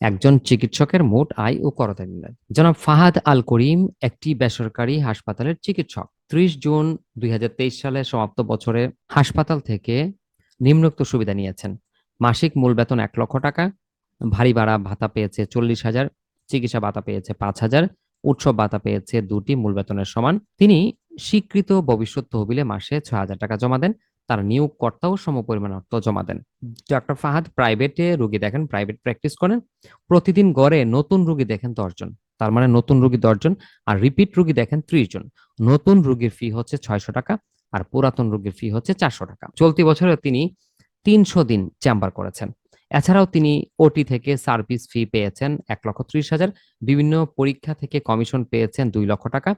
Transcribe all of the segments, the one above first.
একজন চিকিৎসকের মোট আয় ও করদাতা নির্ণয়। জনাব ফাহাদ আল করিম একটি বেসরকারি হাসপাতালের চিকিৎসক। ৩০ জুন ২০২৩ সালে সমাপ্ত বছরে হাসপাতাল থেকে নিম্নোক্ত সুবিধা নিয়েছেন: মাসিক মূল বেতন ১ লক্ষ টাকা, ভারী ভাড়া ভাতা পেয়েছে ৪০,০০০, চিকিৎসা ভাতা পেয়েছে ৫,০০০, উৎসব ভাতা পেয়েছে ২টি মূল বেতনের সমান। তিনি স্বীকৃত ভবিষ্যৎ তহবিলে মাসে ৬,০০০ টাকা জমা দেন। তার নিয়োগকর্তাও সমপরিমাণ অর্থ জমা দেন। ডক্টর ফাহাদ প্রাইভেটে রোগী দেখেন, প্রাইভেট প্র্যাকটিস করেন। প্রতিদিন গড়ে নতুন রোগী দেখেন ১০ জন। তার মানে নতুন রোগী ১০ জন, আর রিপিট রোগী দেখেন ৩০ জন। নতুন রোগীর ফি হচ্ছে ৬০০ টাকা, আর পুরাতন রোগীর ফি হচ্ছে ৪০০ টাকা। চলতি বছরে তিনি ৩০০ দিন চেম্বার করেছেন। এছাড়াও তিনি ওটি থেকে সার্ভিস ফি পেয়েছেন ১,৩০,০০০, বিভিন্ন পরীক্ষা থেকে কমিশন পেয়েছেন ২ লক্ষ টাকা।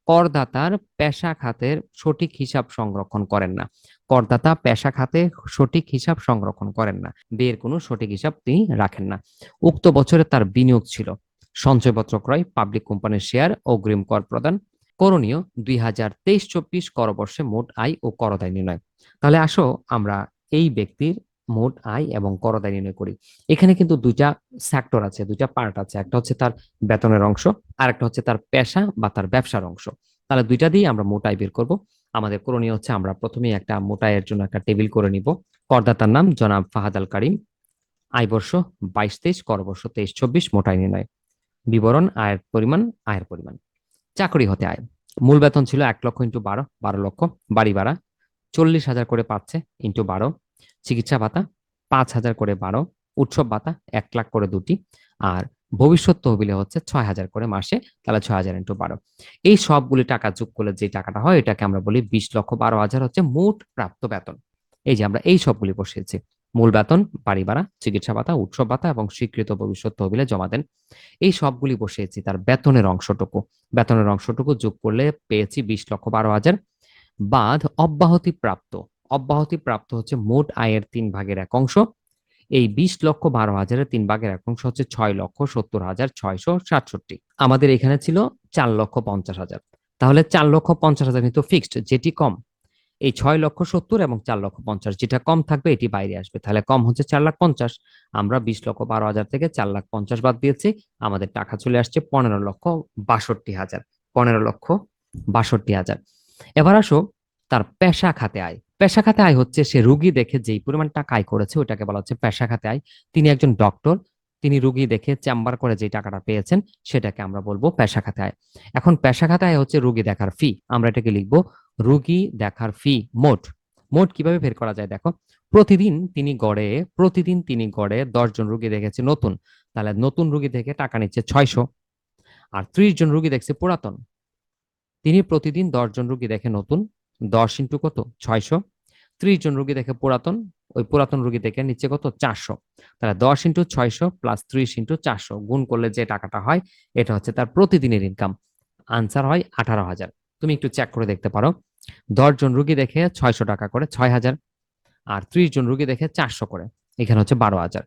করদাতার পেশা খাতের সঠিক হিসাব সংরক্ষণ করেন না। করদাতা পেশা খাতে সঠিক হিসাব সংরক্ষণ করেন না, ব্যয়ের কোনো সঠিক হিসাব তিনি রাখেন না। উক্ত বছরে তার বিনিয়োগ ছিল সঞ্চয়পত্র ক্রয়, পাবলিক কোম্পানির শেয়ার, অগ্রিম কর প্রদান। করণীয় ২০২৩-২৪ করবর্ষে মোট আয় ও করদায় নির্ণয়। তাহলে আসো আমরা এই ব্যক্তির মোট আয় এবং করদায় নির্ণয় করি। এখানে কিন্তু দুইটা সেক্টর আছে, দুইটা পার্ট আছে। একটা হচ্ছে তার বেতনের অংশ, আর একটা হচ্ছে তার পেশা বা তার ব্যবসার অংশ। তাহলে দুইটা দিয়ে আমরা মোট আয় বের করব। আমাদের করণীয় হচ্ছে আমরা প্রথমেই একটা মোট আয়ের জন্য একটা টেবিল করে নিব। করদাতার নাম জনাব ফাহাদ আল কারিম, আয় বর্ষ ২২-২৩, করবর্ষ ২৩-২৪, মোট আয় নির্ণয়। বিবরণ: আয়ের পরিমাণ। চাকরি হতে আয়: মূল বেতন ছিল ১ লক্ষ ইন্টু ১২, ১২ লক্ষ। বাড়ি ভাড়া ৪০,০০০ করে পাচ্ছে ইন্টু ১২। চিকিৎসা ভাতা ৫,০০০ করে ১২। উৎসব ভাতা ১ লাখ করে দুটি। আর ভবিষ্যৎ তহবিলে হচ্ছে ৬,০০০ করে মাসে, তাহলে ৬,০০০ ইন্টু ১২। এই সবগুলি টাকা যোগ করলে যে টাকাটা হয় এটাকে আমরা বলি ২০,১২,০০০ হচ্ছে মোট প্রাপ্ত বেতন। এই যে আমরা এই সবগুলি বসিয়েছি: মূল বেতন, বাড়ি ভাড়া, চিকিৎসা ভাতা, উৎসব ভাতা এবং স্বীকৃত ভবিষ্যৎ তহবিলে জমা দেন। এই সবগুলি বসিয়েছি তার বেতনের অংশটুকু। বেতনের অংশটুকু যোগ করলে পেয়েছি ২০,১২,০০০, বাদ অব্যাহতি প্রাপ্ত। অব্যাহতি প্রাপ্ত হচ্ছে মোট আয়ের ৩/১ অংশ। এই ২০,১২,০০০-এর ৩/১ অংশ হচ্ছে ৬,৭০,৬৬৭। আমাদের এখানে ছিল ৪,৫০,০০০। তাহলে ৪,৫০,০০০ কিন্তু ফিক্সড, যেটি কম এই ৬,৭০,০০০ এবং ৪,৫০,০০০, যেটা কম থাকবে এটি বাইরে আসবে। তাহলে কম হচ্ছে ৪,৫০,০০০। আমরা ২০,১২,০০০ থেকে ৪,৫০,০০০ বাদ দিয়েছি, আমাদের টাকা চলে আসছে ১৫,৬২,০০০। ১৫,৬২,০০০। এবার আসো তার পেশা খাতে আয়। পেশা খাতে আয় হচ্ছে সে রুগী দেখে যেই পরিমাণ টাকা আয় করেছে ওটাকে বলা হচ্ছে পেশা খাতে আয়। তিনি একজন ডক্টর, তিনি রুগী দেখে চেম্বার করে যে টাকাটা পেয়েছেন সেটাকে আমরা বলবো পেশা খাতে আয়। এখন পেশা খাতে আয় হচ্ছে রুগী দেখার ফি। আমরা এটাকে লিখবো রুগী দেখার ফি মোট। মোট কিভাবে বের করা যায় দেখো, প্রতিদিন তিনি গড়ে ১০ জন রুগী দেখেছে নতুন, তাহলে নতুন রুগী দেখে টাকা নিচ্ছে ৬০০। আর ৩০ জন রুগী দেখছে পুরাতন, তিনি প্রতিদিন ১০ জন রুগী দেখে নতুন, ১০ ইন্টু কত ৬০০। ৩০ জন রুগী দেখে পুরাতন, ওই পুরাতন রুগী দেখে নিচ্ছে কত ৪০০। তাহলে ১০ ইন্টু ৬০০ প্লাস ৩০ ইন্টু ৪০০ গুণ করলে যে টাকাটা হয় এটা হচ্ছে তার প্রতিদিনের ইনকাম। আনসার হয় ১৮,০০০। তুমি একটু চেক করে দেখতে পারো, ১০ জন রুগী দেখে ৬০০ টাকা করে ৬,০০০, আর ৩০ জন রুগী দেখে ৪০০ করে, এখানে হচ্ছে ১২,০০০।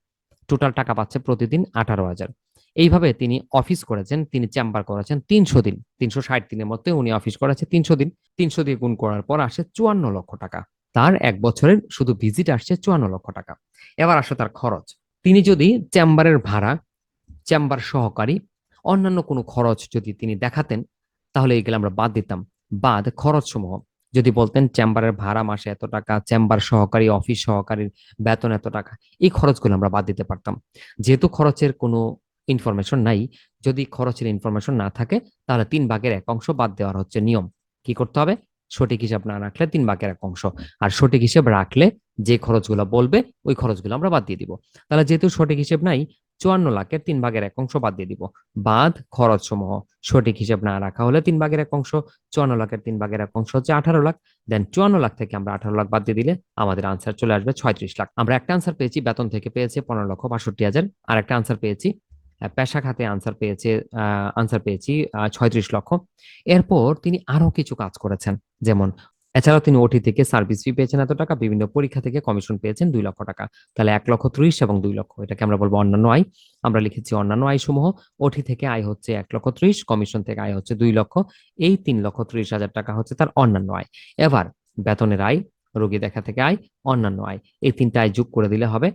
টোটাল টাকা পাচ্ছে প্রতিদিন ১৮,০০০। এইভাবে তিনি অফিস করেছেন, তিনি চেম্বার করেছেন ৩০০ দিন। ৩৬০ দিনের মধ্যে উনি অফিস করেছে ৩০০ দিন। ৩০০ দিয়ে গুণ করার পর আসে ৫৪ লক্ষ টাকা। তার এক বছরের শুধু ভিজিট আসছে ৫৪ লক্ষ টাকা। এবার আসে তার খরচ। তিনি যদি চেম্বারের ভাড়া, চেম্বার সহকারী, অন্যান্য কোনো খরচ যদি তিনি দেখাতেন তাহলে এগুলো আমরা বাদ দিতাম। বাদ খরচ সমূহ যদি বলতেন চেম্বারের ভাড়া মাসে এত টাকা, চেম্বার সহকারী, অফিস সহকারীর বেতন এত টাকা, এই খরচগুলো আমরা বাদ দিতে পারতাম। যেহেতু খরচের কোনো ইনফরমেশন নাই, যদি খরচের ইনফরমেশন না থাকে তাহলে 3/1 বাদ দেওয়ার হচ্ছে নিয়ম। কি করতে হবে? সঠিক হিসাব না রাখলে 3/1, আর সঠিক হিসাব রাখলে যে খরচগুলো বলবে ওই খরচগুলো আমরা বাদ দিয়ে দিব। তাহলে যেহেতু সঠিক হিসেব নাই, ৫৪ লাখের 3/1 বাদ দিয়ে দিব। বাদ খরচ সমূহ, সঠিক হিসেব না রাখা হলে 3/1, ৫৪ লাখের 3/1 হচ্ছে ১৮ লাখ। দেন ৫৪ লাখ থেকে আমরা ১৮ লাখ বাদ দিয়ে দিলে আমাদের আনসার চলে আসবে ৩৬ লাখ। আমরা একটা আনসার পেয়েছি বেতন থেকে, পেয়েছে ১৫,৬২,০০০। আর একটা আনসার পেয়েছি পেশা খাতে, আনসার পেয়েছি ৩৬ লক্ষ। এরপর তিনি আরো কিছু কাজ করেছেন, যেমন এছাড়াও তিনি ওটি থেকে সার্ভিস ফি পেয়েছেন এত টাকা, বিভিন্ন পরীক্ষা থেকে কমিশন পেয়েছেন ২ লক্ষ টাকা। তাহলে ১,৩০,০০০ এবং ২ লক্ষ, এটাকে আমরা বলবো অন্যান্য আয়। আমরা লিখেছি অন্যান্য আয় সমূহ। ওটি থেকে আয় হচ্ছে ১,৩০,০০০, কমিশন থেকে আয় হচ্ছে ২ লক্ষ। এই ৩,৩০,০০০ টাকা হচ্ছে তার অন্যান্য আয়। এবার বেতনের আয়, রোগী দেখা থেকে আয়, অন্যান্য আয়, এই তিনটা আয় যোগ করে দিলে হবে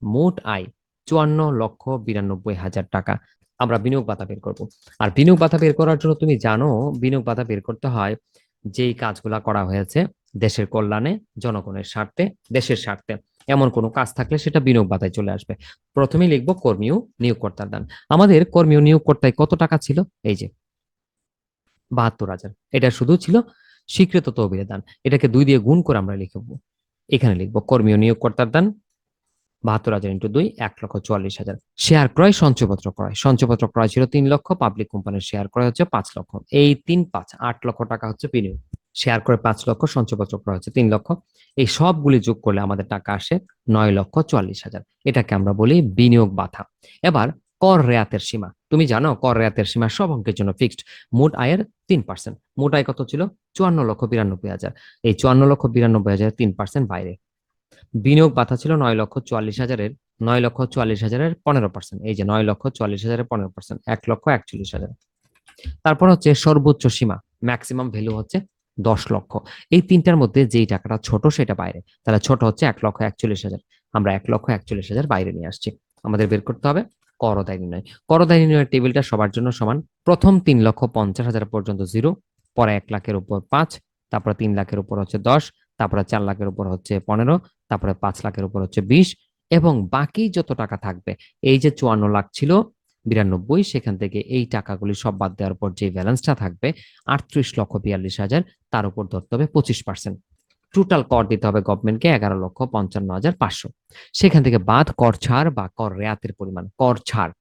মোট আয় 54,92,000 টাকা আমরা বিনিয়োগ ভাতা বের করব। আর বিনিয়োগ ভাতা বের করার জন্য তুমি জানো বিনিয়োগ ভাতা বের করতে হয় যেই কাজগুলা করা হয়েছে দেশের কল্যাণে, জনগণের স্বার্থে, দেশের স্বার্থে, এমন কোনো কাজ থাকলে সেটা বিনিয়োগ ভাতায় চলে আসবে। প্রথমেই লিখবো কর্মী ও নিয়োগকর্তার দান। আমাদের কর্মী ও নিয়োগকর্তায় কত টাকা ছিল? এই যে 72,000। এটা শুধু ছিল স্বীকৃত তহবিলের দান। এটাকে 2 দিয়ে গুণ করে আমরা লিখবো। এখানে লিখবো কর্মী ও নিয়োগকর্তার দান 72,000 ইন্টু 2, 1,40,000। শেয়ার ক্রয়, সঞ্চয়পত্র ক্রয়। সঞ্চয়পত্র ক্রয় ছিল 3 লক্ষ, পাবলিক কোম্পানির শেয়ার ক্রয় হচ্ছে 5 লক্ষ। এই 3, 5, 8 লক্ষ টাকা হচ্ছে বিনিয়োগ। শেয়ার ক্রয় 5 লক্ষ, সঞ্চয়পত্র ক্রয় হচ্ছে 3 লক্ষ। এই সবগুলি যোগ করলে আমাদের টাকা আসে 9,40,000। এটাকে আমরা বলি বিনিয়োগ বাধা। এবার কর রেয়াতের সীমা। তুমি জানো কর রেয়াতের সীমা সব অঙ্কের জন্য ফিক্সড। মোট আয়ের 3%। মোট আয় কত ছিল? 54,92,000। এই 54,92,000 3% বাইরে। বিনিয়োগ বাধা ছিল 9,44,000-এর, 9,44,000-এর 15%। এই যে 9,44,000-এর 15%, 1,41,000। তারপর হচ্ছে সর্বোচ্চ সীমা, ম্যাক্সিমাম ভ্যালু হচ্ছে 10 লক্ষ। এই তিনটার মধ্যে যেই টাকাটা ছোট সেটা বাইরে। তাহলে ছোট হচ্ছে 1,41,000। আমরা 1,41,000 বাইরে নিয়ে আসছি। আমাদের বের করতে হবে করদায় নির্ণয়। করদায় নির্ণয়ের টেবিলটা সবার জন্য সমান। প্রথম 3,50,000 পর্যন্ত 0, পরে 1 লাখের উপর 5, তারপরে 3 লাখের উপর হচ্ছে 10, তারপরে 4 লাখের উপর হচ্ছে 15, তারপরে 5 লাখের উপর হচ্ছে 20, এবং বাকি যত টাকা থাকবে, এই যে 54 লাখ ছিল 92, সেখান থেকে এই টাকাগুলি সব বাদ দেওয়ার পর যে ব্যালেন্সটা থাকবে 38,42,000, তার উপর ধরতে হবে 25%। টোটাল কর দিতে হবে গভর্নমেন্টকে 11,55,500। সেখান থেকে বাদ কর ছাড় বা কর রেয়াতের পরিমাণ। কর ছাড়,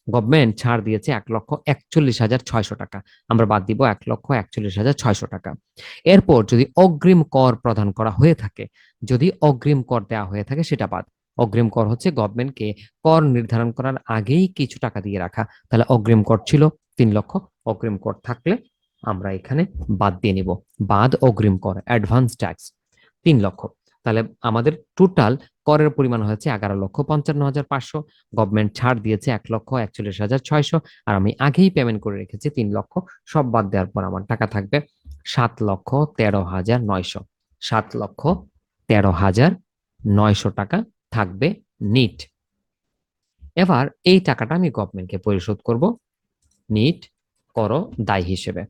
গভর্নমেন্ট ছাড় দিয়েছে 1,41,600 টাকা। আমরা বাদ দিব 1,41,600 টাকা। এরপর যদি অগ্রিম কর প্রদান করা হয়ে থাকে, যদি অগ্রিম কর দেওয়া হয়ে থাকে সেটা বাদ। অগ্রিম কর হচ্ছে গভর্নমেন্টকে কর নির্ধারণ করার আগেই কিছু টাকা দিয়ে রাখা। তাহলে অগ্রিম কর ছিল 3 লক্ষ। অগ্রিম কর থাকলে আমরা এখানে বাদ দিয়ে নিব। বাদ অগ্রিম কর, অ্যাডভান্স ট্যাক্স 3 লক্ষ। তাহলে আমাদের টোটাল করের পরিমাণ হয়েছে 11,55,500। গভর্নমেন্ট ছাড় দিয়েছে 1,41,600, আর আমি আগেই পেমেন্ট করে রেখেছি 3 লক্ষ। সব বাদ দেওয়ার পর আমার টাকা থাকবে 7,13,900। 7,13,900 টাকা থাকবে নিট। এবার এই টাকাটা আমি গভর্নমেন্টকে পরিশোধ করব নিট কর দায় হিসেবে।